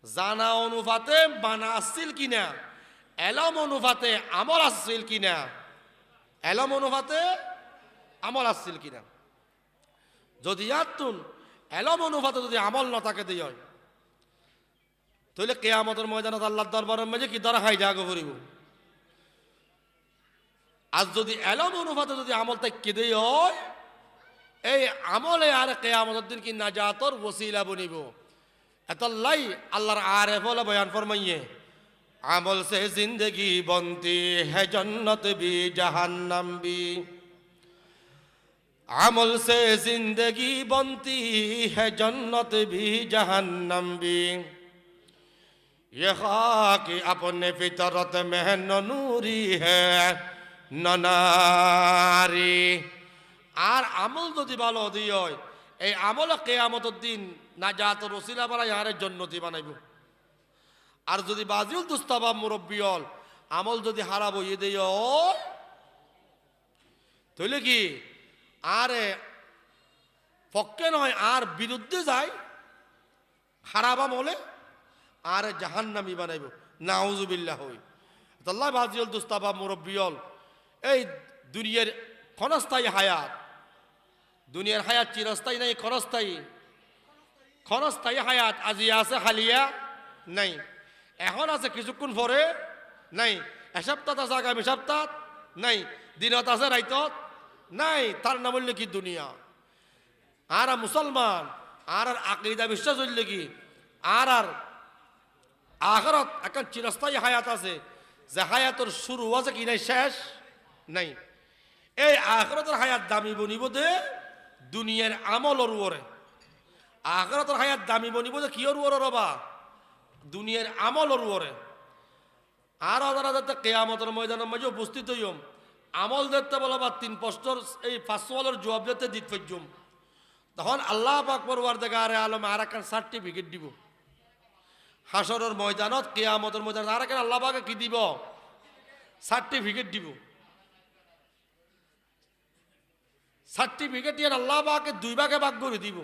জানা অনুপাতে মানা আসছিল কিনা, এলম অনুপাতে আমল আসছিল কিনা, এলম অনুপাতে আমল আসছিল কিনা। যদি ইয়াতুন এলম অনুপাতে যদি আমল না থাকে দিই হয়, তাহলে কিয়ামতের ময়দানত আল্লাহর দরবারের মাঝে কি ধরা খাই জাগো করিব। আর যদি এলম অনুপাতে যদি আমল তাই কেঁদে হয়, এই আমলে আর কিয়ামতের দিন কি নাজাতর ওসিলা বনিব। এতলাই আল্লাহর আরেফ বলে বয়ান ফরমাইয়ে, আমল সে জিন্দগি বনতি হে জন্নত বি জাহান্নাম বি, আমল সে জিন্দগি বনতি হে জন্নত বি জাহান্নাম বি, ये खाक अपने फितरत में नूरी है নারী। আর আমল যদি ভালো দিই হয়, এই আমল কিয়ামতের দিন নাজাতের ওসিলা বানাই আর জান্নাতি বানাইব। আর যদি বাজিল দুস্তাবা মুরব্বী হল আমল যদি হারাব ইয়ে দেই তাহলে কি আরে পক্ষে নয় আর বিরুদ্ধে যায়, খারাপ আমলে আর জাহান্নামী বানাইব, নাউজুবিল্লাহ হই। আল্লাহ বাজিল দুস্তাবা মুরব্বী হল এই দুনিয়ার ক্ষণস্থায়ী হায়াত, দুনিয়ার হায়াত চিরস্থায়ী নাই, ক্ষণস্থায়ী, ক্ষণস্থায়ী হায়াত আজি আছে হালিয়া নাই, এখন আছে কিছুক্ষণ পরে নাই, এসপ্তাহ আছে আগামী সপ্তাহ নাই, দিনত আছে রাইতত নাই, তার নাম হইলে কি দুনিয়া। আর মুসলমান আর আকীদা বিশ্বাস হইলে কি আর আখিরাত একটা চিরস্থায়ী হায়াত আছে, যে হায়াতের শুরু আছে কি নাই, শেষ নাই। এই আখিরাতের হায়াত দামি বনিব দে দুনিয়ার আমলর উপরে। আখিরাতের হায়াত দামি বনিব দে কিয়র উপরে রবা, দুনিয়ার আমলর উপরে। আর ওরা যাতে কেয়ামতের ময়দানের মাঝে উপস্থিত হইম, আমল দেখতে বলবা 3 প্রশ্নের এই 5 সওয়ালের জবাব দিতে দিত ফজম, তখন আল্লাহ পাক পরওয়ারদিগার আলম আর একটা সার্টিফিকেট দিব হাসরের ময়দানত, কিয়ামতের ময়দানত। আর একটা আল্লাহ পাকে কি দিব, সার্টিফিকেট দিব। সার্টিফিকেট দিয়ে আল্লাহ পাকে 2 ভাগে ভাগ করে দিব।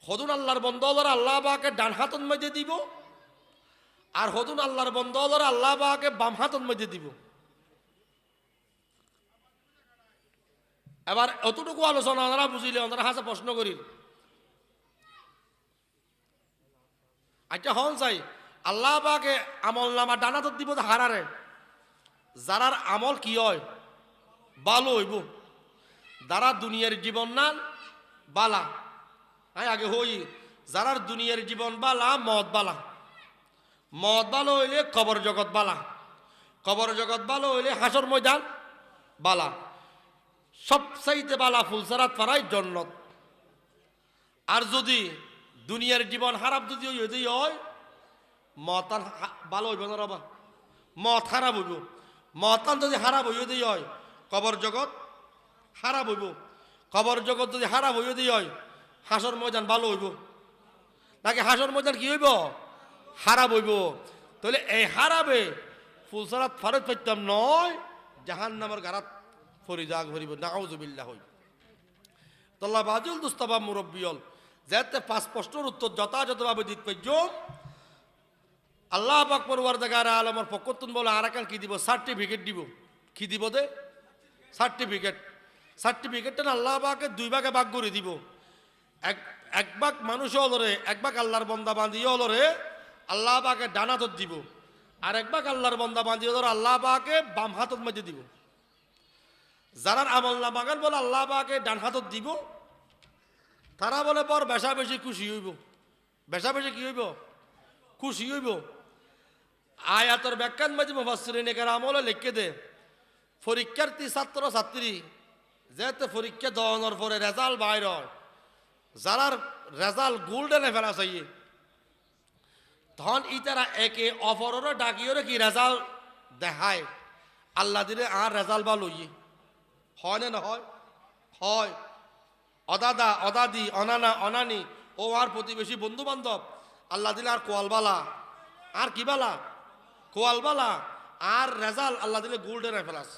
হদুন আল্লাহর বন্দারা আল্লাহ পাকে ডান হাতের মধ্যে দিব, আর হদুন আল্লাহর বন্দারা আল্লাহ পাকে বাম হাতের মধ্যে দিব। এবার অতটুকু আলোচনা ওনারা বুঝিলে ওনারা হাসে প্রশ্ন করি, আচ্ছা হন চাই আল্লাহ পাকে আমল নামা ডানাত দিব হারারে, যারার আমল কি হয় ভালো হইব, যারা দুনিয়ার জীবন নান বালা। হ্যাঁ আগে হই যারার দুনিয়ার জীবন বালা, মদ বালা, মদ ভালো হইলে কবর জগৎ বালা, কবর জগৎ ভালো হইলে হাসর ময়দান বালা। সবচাইতে বালা ফুলসারাত পারাই জন্নত। আর যদি দুনিয়ার জীবন খারাপ যদি হয়, মদ ভালো হইব না রবা, মদ খারাপ হইব। মদ যদি খারাপ হইতে হয়, কবর জগৎ খারাপ হইব। কবর জগৎ যদি খারাপ হইতে হয়, হাসর ময়দান ভালো হইব নাকি হাসর ময়দান কি হইব, খারাপ হইব। তাহলে এই হারাবে ফুলসারাত ফারত পাইতাম নয়, জাহান্নামের গারাত ফরিজাগ ভরিব, নাউজুবিল্লাহ হইব। তোল্লা বাজুল দুস্তাবা মুরব্বিয়ল যাতে 5 প্রশ্নের উত্তর যথাযথভাবে দিতে পাইজম, আল্লাহ পাক পরওয়ারদিগার আলমের পক্ষতুন বলে আর একটা কি দিব, সার্টিফিকেট দিব। কি দিব দে, সার্টিফিকেট। সার্টিফিকেটটা আল্লাহ পাকে 2 ভাগে ভাগ করে দিব। এক ভাগ মানুষ হলরে, এক ভাগ আল্লাহর বন্দা বান্দি হলরে আল্লাহ পাকে ডান হাতত দিব, আর এক ভাগ আল্লাহর বন্দা বান্দি হলরে আল্লাহ পাকে বাম হাতত মধ্যে দিব। যারা আমল নামাগান বলে আল্লাহ পাকে ডান হাতত দিব, তারা বলে পর বেশা বেশি খুশি হইব। বেশা বেশি কি হইব, খুশি হইব। আয়াতের ব্যাখ্যান মাঝে মুফাসসিরিনে কেরামলে লিখে দে, পরীক্ষার্থী ছাত্র ছাত্রী যেতে পরীক্ষা দেওয়ানোর পরে রেজাল্ট বাইর হয়, যারার রেজাল্ট গোল্ডেনে ফেলা চাই, তখন ইতারা একে অপরের ডাকিওরে কি রেজাল্ট দেখায়, আল্লাহ দিলে আর রেজাল্ট বা লইয়ে হয় না হয়, হয়। অদাদা অদাদি অনানা অনানি ও আর প্রতিবেশী বন্ধু বান্ধব আল্লাহ দিলে আর কোয়ালবালা, আর কি বালা, কোয়ালবালা। আর রেজাল্ট আল্লাহ দিলে গোল্ডেনে ফেলাস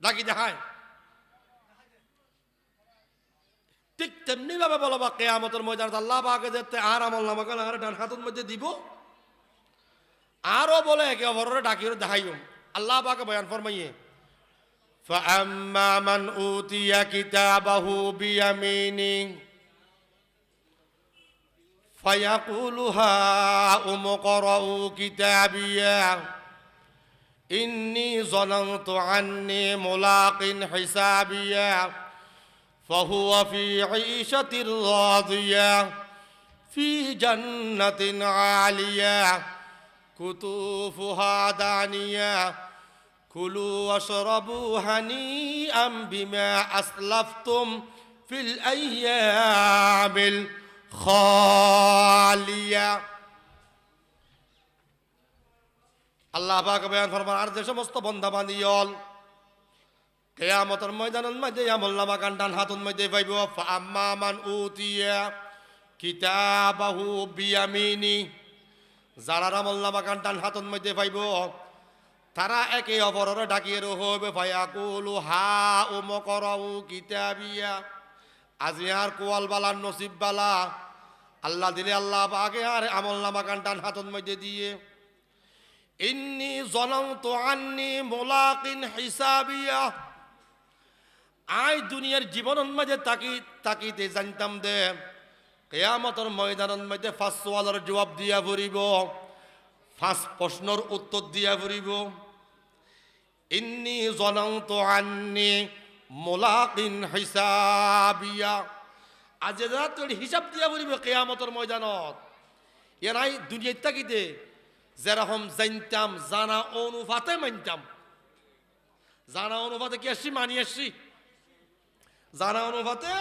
ডাকি দেখায়। ঠিক তেমনি ভাবে বলবা কিয়ামতের ময়দানে আল্লাহ পাকে যেতে আর আমল নামাকে আর ডান হাতের মধ্যে দিব, আরো বলে একে অপরের ডাকিয়ে দেখাইও। আল্লাহ পাকে বয়ান ফরমাইয়ে, فأما من أوتي كتابه بيمينه فيقول هاؤم اقرءوا كتابيه إني ظننت عني ملاق حسابيه فهو في عيشة راضية في جنة عالية قطوفها دانية كلوا واشربوا هنيئا بما أسلفتم في الأيام الخالية। আল্লাহ পাক বয়ান ফরমান, আর যে সমস্ত বান্দা বান্দিয়ল কিয়ামতের ময়দানের মধ্যে আমল নামা ডান হাতের মধ্যে পাইব, ফাআম্মা মান উতিয়া কিতাবাহু বিয়ামিনি, যারা আমল নামা ডান হাতের মধ্যে পাইব, তারা একে অপরের ডাকিয়ে রহবে, ফায়াকুলু হাউম ইকরাউ কিতাবিয়া, আজি আর কোয়াল বালা নসিব বালা। আল্লাহ দিলে আল্লাহ পাকে আর আমল নামা ডান হাতের মধ্যে দিয়ে, ইন্নী যনানতু আন্নী মুলাকিন হিসাবিয়া, আই দুনিয়ার জীবনের মাঝে তাকিতে জানতাম দে কিয়ামতের ময়দানের মধ্যে 5 সওয়ালের জবাব দিয়া পড়িব। পাঁচ প্রশ্নের উত্তর দিয়া ফুরিব। ইন্নী জনান্তু আন্নী মুলাকিন হিসাবিয়া। আজ রাত হিসাব দিয়া ফুরিব কিয়ামতের ময়দানত। এ নাই দুনিয়ার তাকিতে যেরকম জানতাম জানা অনুপাতে মানতাম। জানা অনুপাতে কি আসছি মানি আসছি, জানা অনুপাতে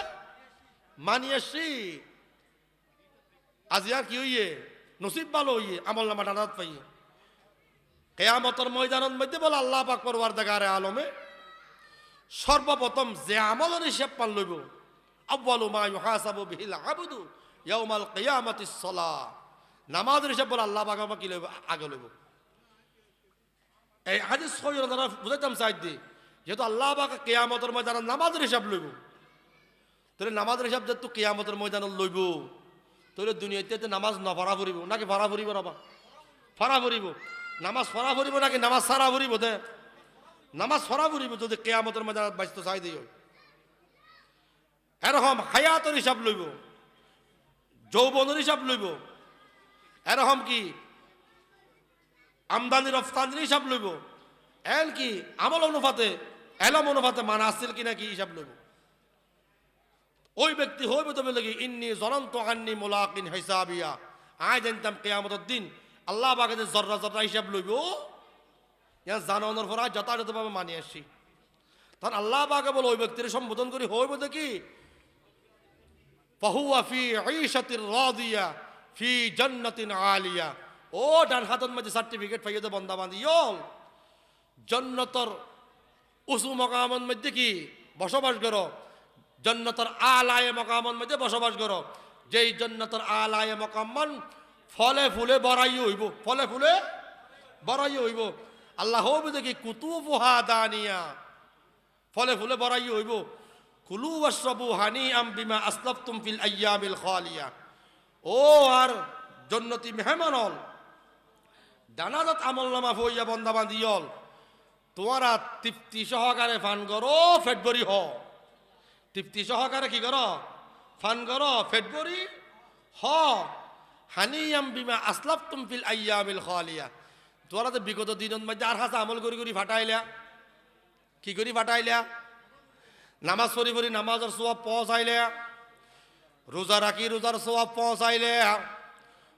মানি আসছি। আজ আর কি হইয়ে নসিব ভালো হইয়ে আমল নামা ডানাত পাইয়ে কিয়ামতের ময়দানের মধ্যে বলে আল্লাহ পাক পরওয়ারদিগারে আলমে সর্বপ্রথম যে আমলের হিসাব পান লইব, আউয়ালু মা ইউহাসাবু বিহিল আবদু ইয়াউমাল কিয়ামাতিস সালাহ। নামাজের হিসাব বলে আল্লাহ পাক কি লইব আগে লইব। এই হাদিস সহিহ দ্বারা বুঝাইতাম চাইদি, যেহেতু আল্লাহ পাক কিয়ামতের ময়দানে নামাজের হিসাব লইব, তাহলে নামাজের হিসাব যেহেতু কিয়ামতের ময়দানে লইব, তাহলে দুনিয়াতে নামাজ না ফারা ফুরিব নাকি ফারা ফুরিব না ফারা ফুরিব? নামাজ ফারা ফুরিব নাকি নামাজ সারা ফুরিব? দে নামাজ ফারা ফুরিব যদি কিয়ামতের ময়দানে বাঁচতে চাই দিই। এরকম হায়াতের হিসাব লইব, যৌবনের হিসাব লইব, এরকম কি আমদানি রফতানির হিসাব লইব, এন কি আমল অনুপাতে এলম অনুপাতে মানা আসছিল কিনা কি হিসাব লইব। ওই ব্যক্তি হইবে তবে লাগি ইন্নী জনান্তু আন্নী মুলাকিন হিসাবিয়া। আয় জানতাম কিয়ামতের দিন আল্লাহ পাকে যে জর্রা জর্রা হিসাব লইব, ইয়া জানানোর পর যথাযথভাবে মানি আসছি। তখন আল্লাহ পাকে বলে ওই ব্যক্তির সম্বোধন করি হইব দেখি ফাহুয়া ফি ঈশাতির রাদিয়া ফি জান্নাতিন আলিয়া। ও ডান হাতের মধ্যে সার্টিফিকেট পাইয়ে দে বন্দা বান্ধি ইয়ল জান্নাতের উঁচু মকামের মধ্যে কি বসবাস করো, জান্নাতের আলায়ে মকামের মধ্যে বসবাস করো, যেই জান্নাতের আলায়ে মকামান ফলে ফুলে বড়াই হইব, ফলে ফুলে বড়াই হইব। আল্লাহ হইব দেখি কুতুবুহা দানিয়া, ফলে ফুলে বড়াই হইব। কুলু ওয়াশরাবু হানিআম বিমা আসলাফতুম ফিল আইয়ামিল খালিয়া। ও আর জান্নাতি মেহমানল দানাদাত আমলনামা হইয়া বন্দা বান্দিয়ল তোমারা তৃপ্তি সহকারে ফান করো, ফেটবরি হ। তৃপ্তি সহকারে কি করো? ফান করো, ফেটবরি হ। হানিয়াম বিমা আসলাফতুম ফিল আইয়ামিল খালিয়া। তোরা তো বিগত দিনের মধ্যে আর হাসা আমল করি করি ফাটাইলা, কি করি ফাটাইলা? নামাজ পড়ি পড়ি নামাজের সওয়াব পৌঁছাইলে, রোজা রাখি রোজার সওয়াব পৌঁছাইলে,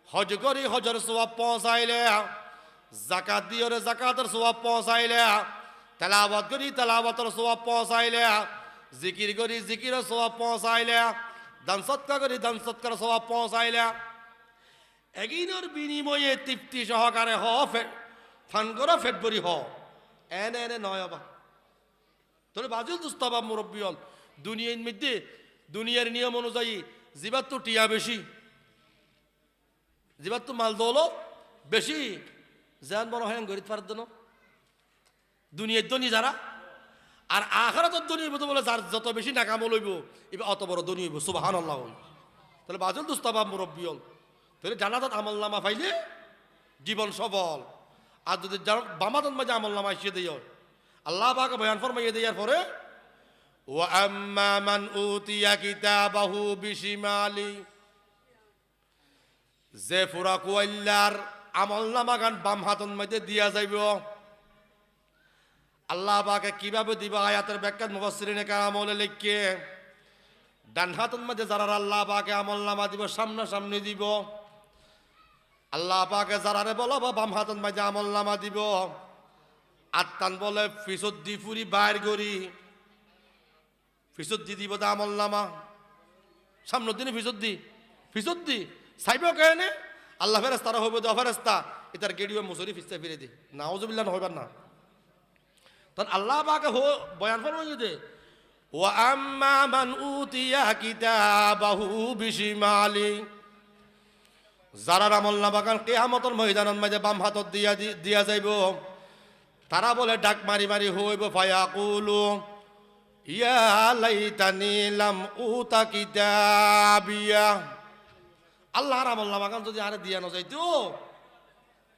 হজ করি হজের সওয়াব পৌঁছাইলে, জাকাত দিয়রে জাকাতের সওয়াব পৌঁছাইলে, তেলাওয়াত করি তেলাওয়াতের সওয়াব পৌঁছাইলে, জিকির করি জিকিরের সওয়াব পৌঁছাইলে, দান সৎকার করি দান সৎকার সওয়াব পৌঁছাইলে, এগিনের বিনিময়ে তৃপ্তি সহকারে হ ফান করো ফেটবরি হ। এনে এনে নয় আবার তোর বাজুল দুস্তাবা মুরব্বী হল দুনিয়ার মধ্যে দুনিয়ার নিয়ম অনুযায়ী জিবার তো টিয়া বেশি, জিবার তো মাল দৌলত বেশি, যেন বড় হয় গরিব পার দেন দুনিয়ার ধনী যারা, আর আখিরাতের ধনী হইব তো বলে যার যত বেশি নাকাম লইব এবার অত বড় ধনী হইব। সুবহানাল্লাহ। তাহলে বাজুল দুস্তাবা মুরব্বী হল তাহলে জানাজাত আমল নামা পাইলে জীবন সফল। আর যদি বামাদন মাঝে আমল নামা এসে দিও আল্লাহ পাক বয়ান ফরমাইয়ে দেওয়ার পরে ওয়া আম্মা মান উতিয়া কিতাবাহু বিশিমালি, যে ফুরা কুয়াল্লার আমল নামা গান বাম হাতন মধ্যে দিয়া যাইব। আল্লাহ পাকে কিভাবে দিবা আয়াতের ব্যাখ্যা মুফাসসিরিনে কারামলে লিখকে ডান হাতন মধ্যে যারা আল্লাহ পাকে আমল নামা দিব সামনা সামনে দিব। আল্লাহ পাকে যারারে বলবো বাম হাতন মধ্যে আমল নামা দিব। আত্মান বলে ফিসদ্দি ফুরি বাইর করি ফিসদ্দি দিব দা আমল নামা সামনের দিনে ফিসদ্দি সাইব কেনে আল্লাহ ফেরেস্তারা হইব দা ফেরেস্তা এটার গেড়িও মুসরি ফিসতে ফিরে দি নাউজুবিল্লাহ হইবার না। তখন আল্লাহ পাকে বয়ান ফরমাই দে ওয়া আম্মা মান উতিয়া কিতাবাহু বিশিমালি, যারা আমল নামা গান কিয়ামতের ময়দানের মাঝে বাম হাতত দিয়া যাইব তারা বলে ডাক মারি মারি হইব ফায়াকুলু ইয়া লাইতানি লাম উতা কিতাবিয়া। আল্লাহর আমল নামা গান যদি আরে দিয়া না যাইতো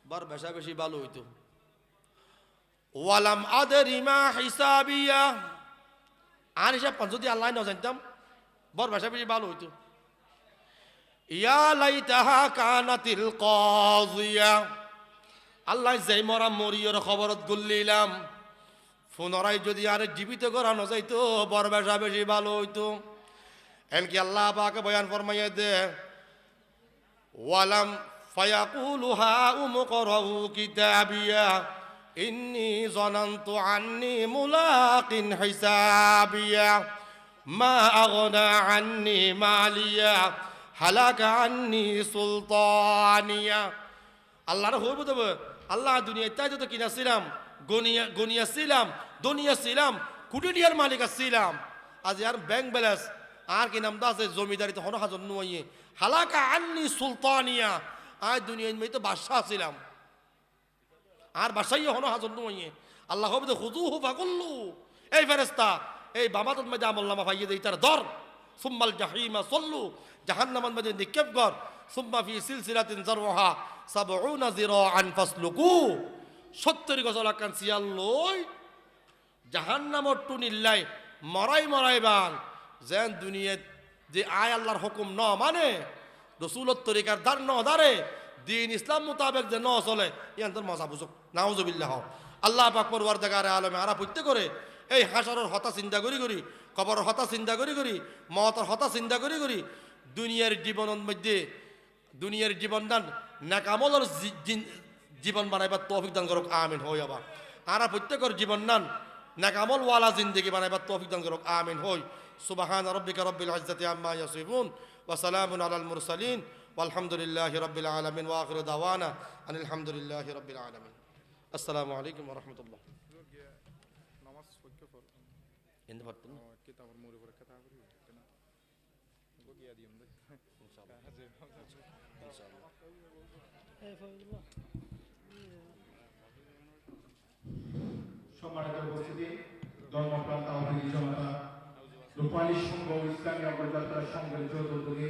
বার বেশা বেশি ভালো হইতো। ওয়ালাম আদরি মা হিসাবিয়া, আর হিসাব যদি আল্লাহ না জানতাম বর বেশা বেশি ভালো হইতো। ইয়া লাইতাহা কানাতিল কাযিয়া, আল্লাহ যেই মরা মরিয়র খবরত গুল্লিলাম পুনরাই যদি আরে জীবিত করানো যাইতো বড় বেশা বেশি ভালো হইতো। এমনকি আল্লাহ পাকে বয়ান ফরমাইয়া দে ওয়ালাম ফায়াকুলু হাউমু করাউ কিতাবিয়া ইন্নী যানানতু আন্নী মুলাকিন হিসাবিয়া মা আগনা আন্নী মালিয়া হালাকা আন্নী সুলতানিয়া। আল্লাহর হইব দেবে আল্লাহ দুনিয়ায় তাই তো কিনাছিলাম গনিয়া ছিলাম দুনিয়া ছিলাম কোটি টিয়ার মালিক ছিলাম আজ আর ব্যাংক ব্যালেন্স আর কি নাম আছে জমিদারি তো হনো হাজন নুয়ে হালাকা আন্নি সুলতানিয়া আজ দুনিয়ায় মেয়ে তো বাদশাহ ছিলাম আর বাসাই হনো হাজন নুয়ে আল্লাহ হবে তো হুজু হুফা করলু এই ফেরেস্তা এই বামাতত মধ্যে আমল্লামা ভাইয়ে দেই তার দর সুম্মাল জাহিমা সল্লু জাহান্নামের মধ্যে নিক্ষেপ কর সুম্মা ফি সিলসিলাতিন যারউহা সাবউনা যিরাআন ফাসলুকু 70 গজ লাকান সিয়াল লই জাহান্নামর টুনিল্লাই মরাই মরাই বান যেন দুনিয়াত যে আয় আল্লাহর হুকুম ন মানে রাসূলের তরিকার দার ন দারে দিন ইসলাম মোতাবেক যে ন চলে ইয়ান্তর মজা বুঝুক নাউজুবিল্লাহ। আল্লাহ পাক পরওয়ারদিগারে আলমে আরা পড়তে করে এই হাসরের হতা চিন্তা করি করি কবরের হতা চিন্তা করি করি মওতের হতা চিন্তা করি করি দুনিয়ার জীবনের মধ্যে দুনিয়ার জীবন দান নেকামলের জীবন বানাইবার তৌফিক দান করুক আমিন হই আবার আরা প্রত্যেকের জীবন নান নেকামল ওয়ালা জিন্দেগি বানাইবার তৌফিক দান করুক আমিন হই। সুবহান রাব্বিকা রাব্বিল ইজ্জাতি আম্মা ইয়াসিফুন ওয়া সালামুন আলাল মুরসালিন ওয়ালহামদুলিল্লাহি রাব্বিল আলামিন ওয়া আখিরু দাওয়ানা আনিল হামদুলিল্লাহি রাব্বিল আলামিন। আসসালামু আলাইকুম ওয়া রাহমাতুল্লাহ। নামাজ পড়তে পর এন্ড পড়তেন কিতাবের মোড়ে পরে কথা বলি কেন বকিয়া দিম দে ইনশাআল্লাহ সম্মানিত উপস্থিতি ধর্মপ্রাণ তাওহীদ জনতা রূপালী সংঘ ইসলামী অগ্রযাত্রা সংঘের যৌথ উদ্যোগে